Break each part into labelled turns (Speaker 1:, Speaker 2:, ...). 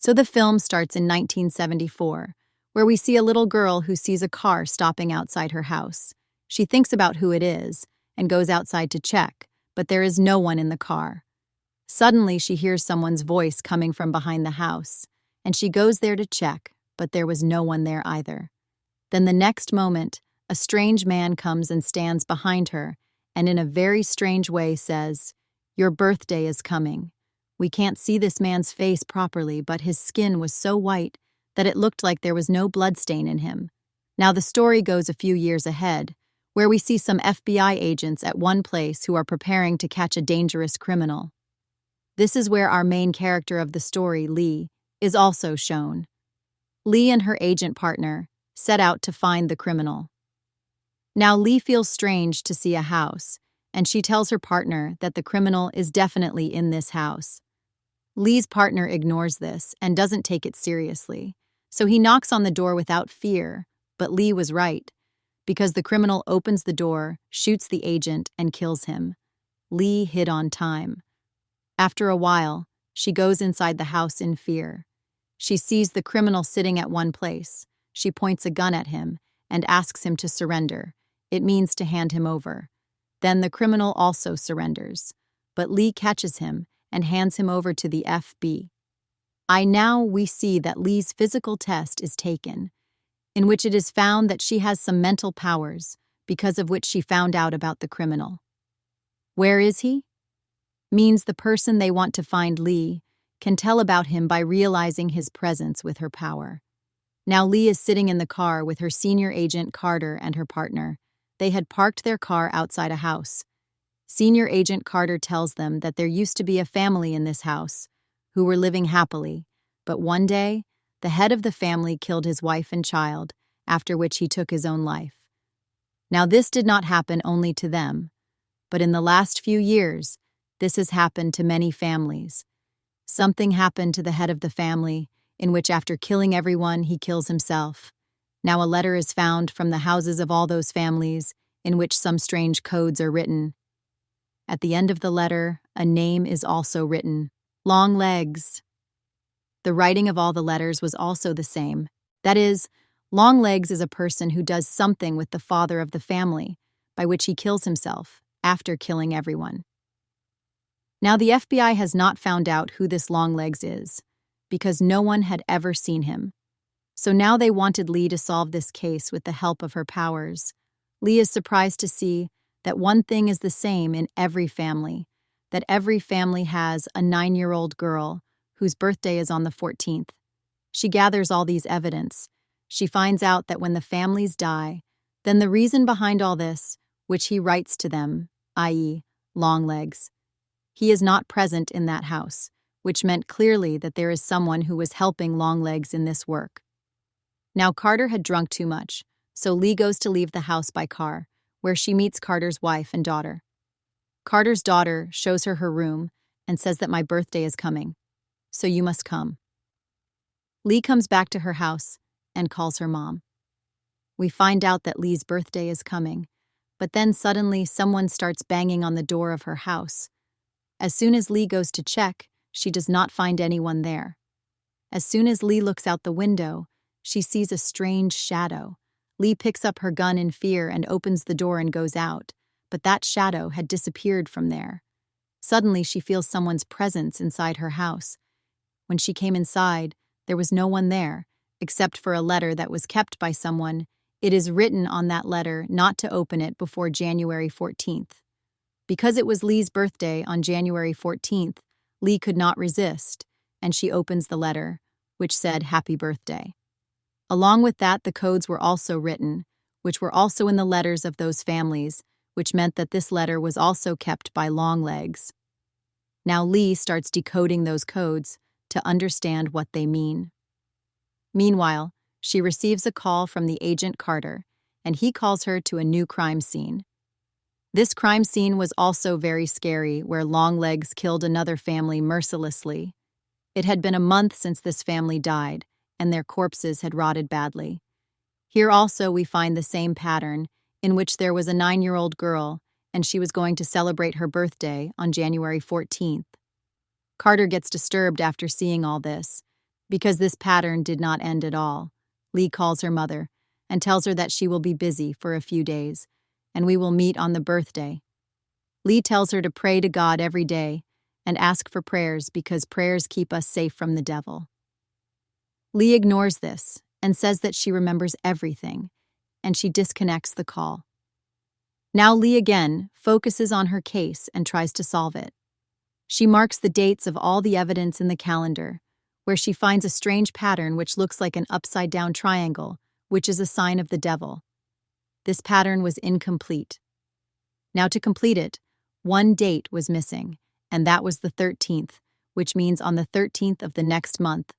Speaker 1: So the film starts in 1974, where we see a little girl who sees a car stopping outside her house. She thinks about who it is and goes outside to check, but there is no one in the car. Suddenly, she hears someone's voice coming from behind the house, and she goes there to check, but there was no one there either. Then the next moment, a strange man comes and stands behind her, and in a very strange way says, "Your birthday is coming." We can't see this man's face properly, but his skin was so white that it looked like there was no bloodstain in him. Now the story goes a few years ahead, where we see some FBI agents at one place who are preparing to catch a dangerous criminal. This is where our main character of the story, Lee, is also shown. Lee and her agent partner set out to find the criminal. Now Lee feels strange to see a house, and she tells her partner that the criminal is definitely in this house. Lee's partner ignores this and doesn't take it seriously, so he knocks on the door without fear, but Lee was right, because the criminal opens the door, shoots the agent, and kills him. Lee hid on time. After a while, she goes inside the house in fear. She sees the criminal sitting at one place. She points a gun at him and asks him to surrender. It means to hand him over. Then the criminal also surrenders, but Lee catches him and hands him over to the FBI. Now we see that Lee's physical test is taken, in which it is found that she has some mental powers, because of which she found out about the criminal. Where is he? Means the person they want to find, Lee, can tell about him by realizing his presence with her power. Now Lee is sitting in the car with her senior agent Carter and her partner. They had parked their car outside a house. Senior Agent Carter tells them that there used to be a family in this house who were living happily, but one day, the head of the family killed his wife and child, after which he took his own life. Now this did not happen only to them, but in the last few years, this has happened to many families. Something happened to the head of the family, in which after killing everyone, he kills himself. Now a letter is found from the houses of all those families, in which some strange codes are written. At the end of the letter, a name is also written, Longlegs. The writing of all the letters was also the same. That is, Longlegs is a person who does something with the father of the family, by which he kills himself, after killing everyone. Now the FBI has not found out who this Longlegs is, because no one had ever seen him. So now they wanted Lee to solve this case with the help of her powers. Lee is surprised to see that one thing is the same in every family, that every family has a 9-year-old girl whose birthday is on the 14th. She gathers all these evidence. She finds out that when the families die, then the reason behind all this, which he writes to them, i.e., Longlegs, he is not present in that house, which meant clearly that there is someone who was helping Longlegs in this work. Now Carter had drunk too much, so Lee goes to leave the house by car, where she meets Carter's wife and daughter. Carter's daughter shows her room and says that my birthday is coming, so you must come. Lee comes back to her house and calls her mom. We find out that Lee's birthday is coming, but then suddenly someone starts banging on the door of her house. As soon as Lee goes to check, she does not find anyone there. As soon as Lee looks out the window, she sees a strange shadow. Lee picks up her gun in fear and opens the door and goes out, but that shadow had disappeared from there. Suddenly, she feels someone's presence inside her house. When she came inside, there was no one there, except for a letter that was kept by someone. It is written on that letter not to open it before January 14th. Because it was Lee's birthday on January 14th, Lee could not resist, and she opens the letter, which said, "Happy Birthday." Along with that, the codes were also written, which were also in the letters of those families, which meant that this letter was also kept by Longlegs. Now Lee starts decoding those codes to understand what they mean. Meanwhile, she receives a call from the agent Carter, and he calls her to a new crime scene. This crime scene was also very scary, where Longlegs killed another family mercilessly. It had been a month since this family died, and their corpses had rotted badly. Here also we find the same pattern, in which there was a 9-year-old girl, and she was going to celebrate her birthday on January 14th. Carter gets disturbed after seeing all this, Because this pattern did not end at all, Lee calls her mother and tells her that she will be busy for a few days, and we will meet on the birthday. Lee tells her to pray to God every day and ask for prayers because prayers keep us safe from the devil. Lee ignores this and says that she remembers everything, and she disconnects the call. Now Lee again focuses on her case and tries to solve it. She marks the dates of all the evidence in the calendar, where she finds a strange pattern which looks like an upside-down triangle, which is a sign of the devil. This pattern was incomplete. Now to complete it, one date was missing, and that was the 13th, which means on the 13th of the next month,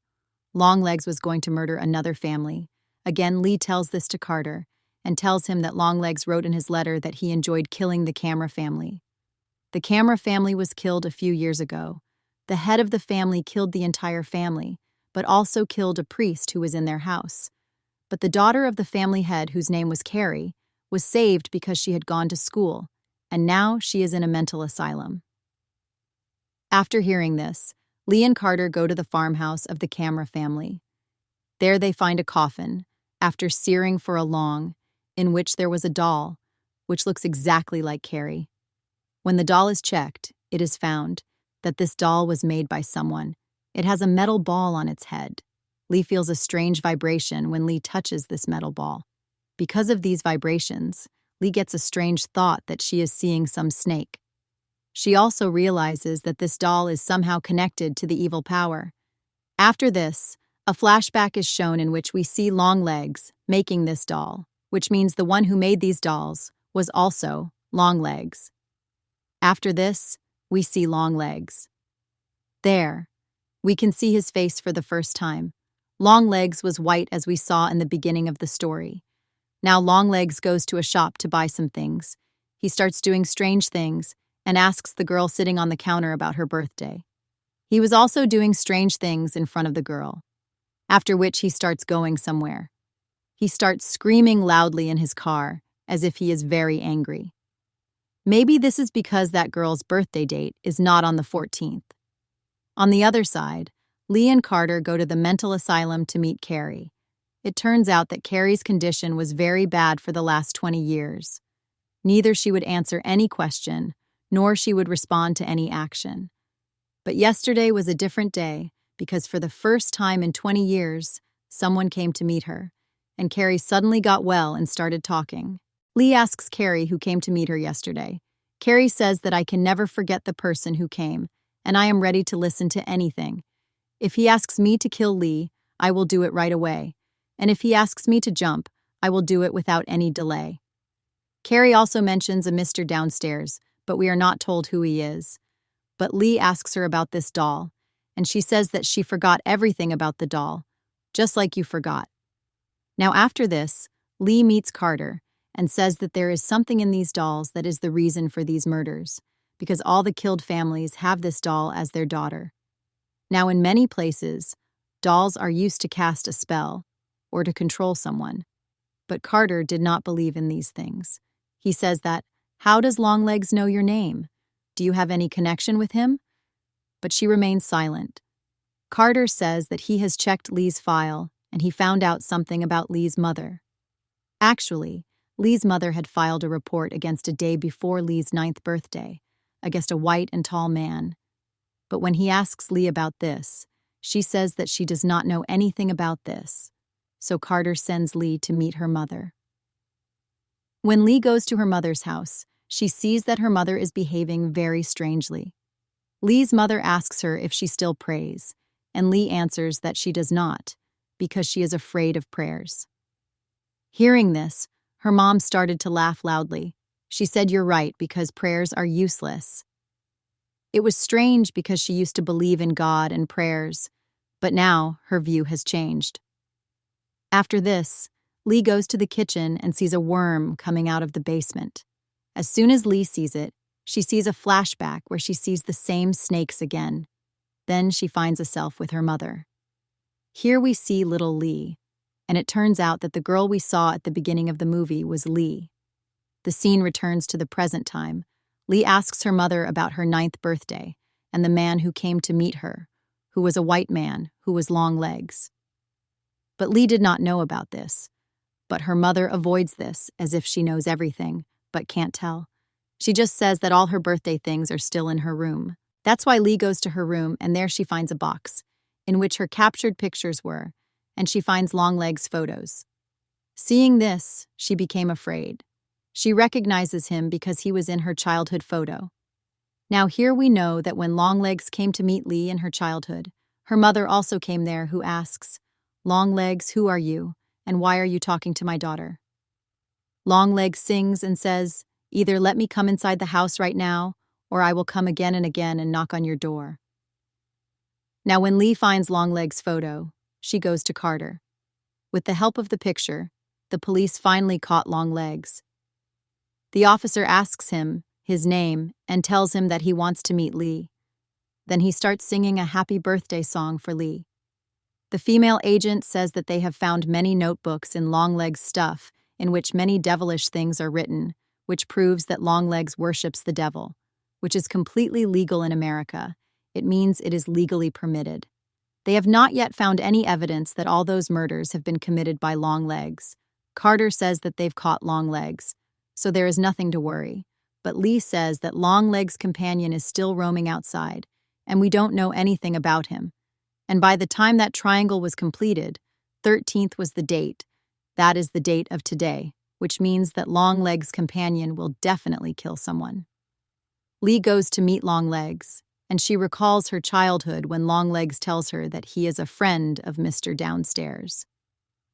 Speaker 1: Longlegs was going to murder another family. Again, Lee tells this to Carter and tells him that Longlegs wrote in his letter that he enjoyed killing the Camera family. The Camera family was killed a few years ago. The head of the family killed the entire family, but also killed a priest who was in their house. But the daughter of the family head, whose name was Carrie, was saved because she had gone to school, and now she is in a mental asylum. After hearing this, Lee and Carter go to the farmhouse of the Camera family. There they find a coffin, after searing for a long, in which there was a doll, which looks exactly like Carrie. When the doll is checked, it is found that this doll was made by someone. It has a metal ball on its head. Lee feels a strange vibration when Lee touches this metal ball. Because of these vibrations, Lee gets a strange thought that she is seeing some snake. She also realizes that this doll is somehow connected to the evil power. After this, a flashback is shown in which we see Longlegs making this doll, which means the one who made these dolls was also Longlegs. After this, we see Longlegs. There, we can see his face for the first time. Longlegs was white as we saw in the beginning of the story. Now Longlegs goes to a shop to buy some things. He starts doing strange things and asks the girl sitting on the counter about her birthday. He was also doing strange things in front of the girl, after which he starts going somewhere. He starts screaming loudly in his car, as if he is very angry. Maybe this is because that girl's birthday date is not on the 14th. On the other side, Lee and Carter go to the mental asylum to meet Carrie. It turns out that Carrie's condition was very bad for the last 20 years. Neither she would answer any question, nor she would respond to any action. But yesterday was a different day, because for the first time in 20 years, someone came to meet her, and Carrie suddenly got well and started talking. Lee asks Carrie who came to meet her yesterday. Carrie says that I can never forget the person who came, and I am ready to listen to anything. If he asks me to kill Lee, I will do it right away, and if he asks me to jump, I will do it without any delay. Carrie also mentions a Mr. downstairs, but we are not told who he is. But Lee asks her about this doll, and she says that she forgot everything about the doll, just like you forgot. Now after this, Lee meets Carter and says that there is something in these dolls that is the reason for these murders, because all the killed families have this doll as their daughter. Now in many places, dolls are used to cast a spell or to control someone. But Carter did not believe in these things. He says that, "How does Longlegs know your name? Do you have any connection with him?" But she remains silent. Carter says that he has checked Lee's file and he found out something about Lee's mother. Actually, Lee's mother had filed a report against a day before Lee's 9th birthday, against a white and tall man. But when he asks Lee about this, she says that she does not know anything about this. So Carter sends Lee to meet her mother. When Lee goes to her mother's house, she sees that her mother is behaving very strangely. Lee's mother asks her if she still prays, and Lee answers that she does not, because she is afraid of prayers. Hearing this, her mom started to laugh loudly. She said, "You're right, because prayers are useless." It was strange because she used to believe in God and prayers, but now her view has changed. After this, Lee goes to the kitchen and sees a worm coming out of the basement. As soon as Lee sees it, she sees a flashback where she sees the same snakes again. Then she finds herself with her mother. Here we see little Lee, and it turns out that the girl we saw at the beginning of the movie was Lee. The scene returns to the present time. Lee asks her mother about her 9th birthday and the man who came to meet her, who was a white man, who was Longlegs. But Lee did not know about this. But her mother avoids this as if she knows everything, but can't tell. She just says that all her birthday things are still in her room. That's why Lee goes to her room, and there she finds a box, in which her captured pictures were, and she finds Longlegs' photos. Seeing this, she became afraid. She recognizes him because he was in her childhood photo. Now here we know that when Longlegs came to meet Lee in her childhood, her mother also came there, who asks, "Longlegs, who are you, and why are you talking to my daughter?" Longlegs sings and says, "Either let me come inside the house right now, or I will come again and again and knock on your door." Now when Lee finds Longlegs' photo, she goes to Carter. With the help of the picture, the police finally caught Longlegs. The officer asks him his name and tells him that he wants to meet Lee. Then he starts singing a happy birthday song for Lee. The female agent says that they have found many notebooks in Longlegs' stuff in which many devilish things are written, which proves that Longlegs worships the devil, which is completely legal in America. It means it is legally permitted. They have not yet found any evidence that all those murders have been committed by Longlegs. Carter says that they've caught Longlegs, so there is nothing to worry. But Lee says that Longlegs' companion is still roaming outside, and we don't know anything about him. And by the time that triangle was completed, 13th was the date. That is the date of today, which means that Longlegs' companion will definitely kill someone. Lee goes to meet Longlegs, and she recalls her childhood when Longlegs tells her that he is a friend of Mr. Downstairs.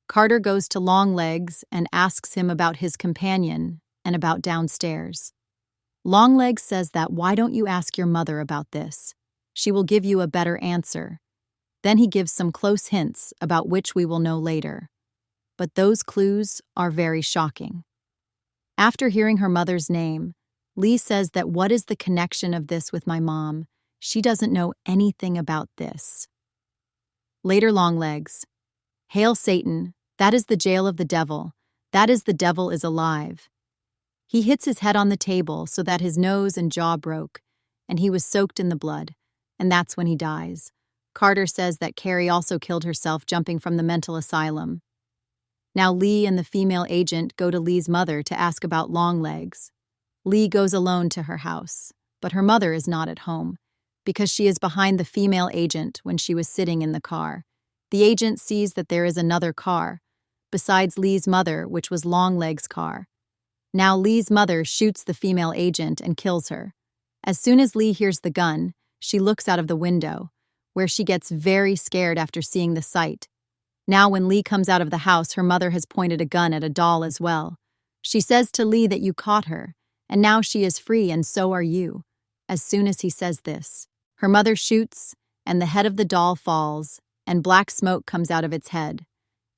Speaker 1: Carter goes to Longlegs and asks him about his companion and about downstairs. Longlegs says that, "Why don't you ask your mother about this? She will give you a better answer." Then he gives some close hints about which we will know later. But those clues are very shocking. After hearing her mother's name, Lee says that, "What is the connection of this with my mom? She doesn't know anything about this." Later, Longlegs, "Hail Satan, that is the jail of the devil. That is the devil is alive." He hits his head on the table so that his nose and jaw broke, and he was soaked in the blood, and that's when he dies. Carter says that Carrie also killed herself jumping from the mental asylum. Now Lee and the female agent go to Lee's mother to ask about Longlegs. Lee goes alone to her house, but her mother is not at home, because she is behind the female agent when she was sitting in the car. The agent sees that there is another car, besides Lee's mother, which was Longlegs' car. Now Lee's mother shoots the female agent and kills her. As soon as Lee hears the gun, she looks out of the window, where she gets very scared after seeing the sight. Now when Lee comes out of the house, her mother has pointed a gun at a doll as well. She says to Lee that you caught her, and now she is free and so are you. As soon as he says this, her mother shoots, and the head of the doll falls, and black smoke comes out of its head.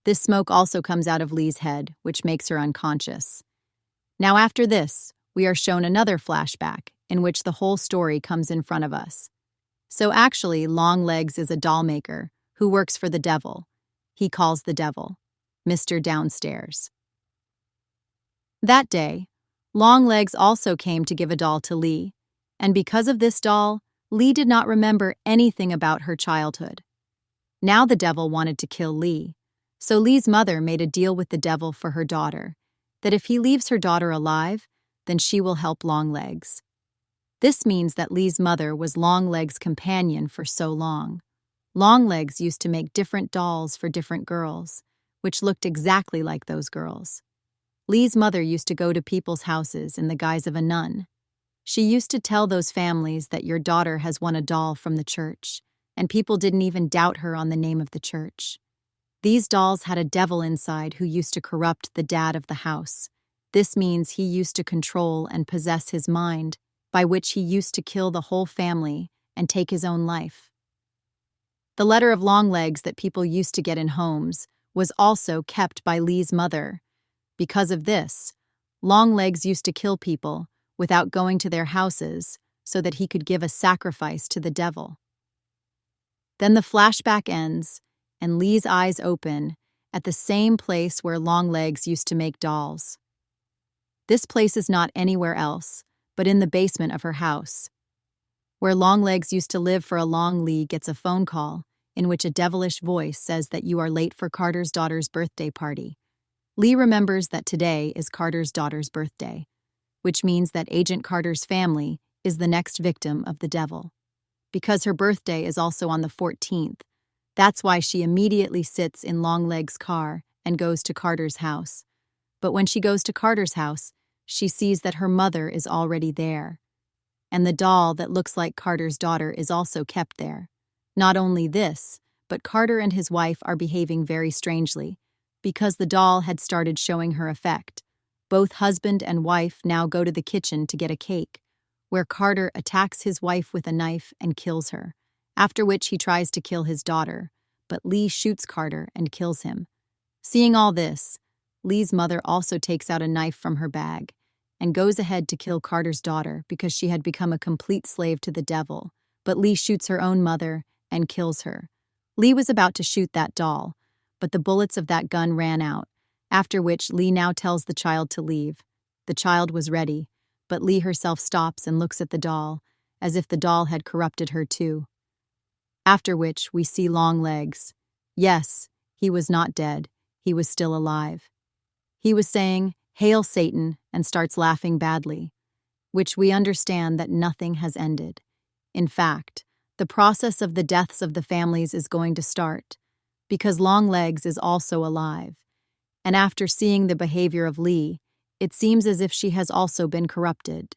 Speaker 1: This smoke also comes out of Lee's head, which makes her unconscious. Now after this, we are shown another flashback, in which the whole story comes in front of us. So actually, Longlegs is a doll maker who works for the devil. He calls the devil Mr. Downstairs. That day, Longlegs also came to give a doll to Lee, and because of this doll, Lee did not remember anything about her childhood. Now the devil wanted to kill Lee, so Lee's mother made a deal with the devil for her daughter, that if he leaves her daughter alive, then she will help Longlegs. This means that Lee's mother was Longlegs' companion for so long. Longlegs used to make different dolls for different girls, which looked exactly like those girls. Lee's mother used to go to people's houses in the guise of a nun. She used to tell those families that your daughter has won a doll from the church, and people didn't even doubt her on the name of the church. These dolls had a devil inside who used to corrupt the dad of the house. This means he used to control and possess his mind, by which he used to kill the whole family and take his own life. The letter of Longlegs that people used to get in homes was also kept by Lee's mother. Because of this, Longlegs used to kill people without going to their houses so that he could give a sacrifice to the devil. Then the flashback ends, and Lee's eyes open at the same place where Longlegs used to make dolls. This place is not anywhere else, but in the basement of her house. Where Longlegs used to live for a long, Lee gets a phone call in which a devilish voice says that you are late for Carter's daughter's birthday party. Lee remembers that today is Carter's daughter's birthday, which means that Agent Carter's family is the next victim of the devil. Because her birthday is also on the 14th, that's why she immediately sits in Longlegs' car and goes to Carter's house. But when she goes to Carter's house, she sees that her mother is already there. And the doll that looks like Carter's daughter is also kept there. Not only this, but Carter and his wife are behaving very strangely, because the doll had started showing her effect. Both husband and wife now go to the kitchen to get a cake, where Carter attacks his wife with a knife and kills her, after which he tries to kill his daughter, but Lee shoots Carter and kills him. Seeing all this, Lee's mother also takes out a knife from her bag and goes ahead to kill Carter's daughter because she had become a complete slave to the devil, but Lee shoots her own mother and kills her. Lee was about to shoot that doll, but the bullets of that gun ran out, after which Lee now tells the child to leave. The child was ready, but Lee herself stops and looks at the doll, as if the doll had corrupted her too. After which we see Longlegs. Yes, he was not dead, he was still alive. He was saying, "Hail Satan," and starts laughing badly, which we understand that nothing has ended. In fact, the process of the deaths of the families is going to start, because Longlegs is also alive. And after seeing the behavior of Lee, it seems as if she has also been corrupted.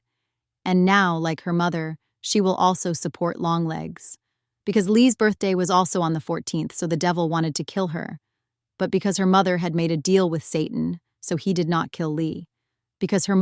Speaker 1: And now, like her mother, she will also support Longlegs. Because Lee's birthday was also on the 14th, so the devil wanted to kill her. But because her mother had made a deal with Satan, so he did not kill Lee. Because her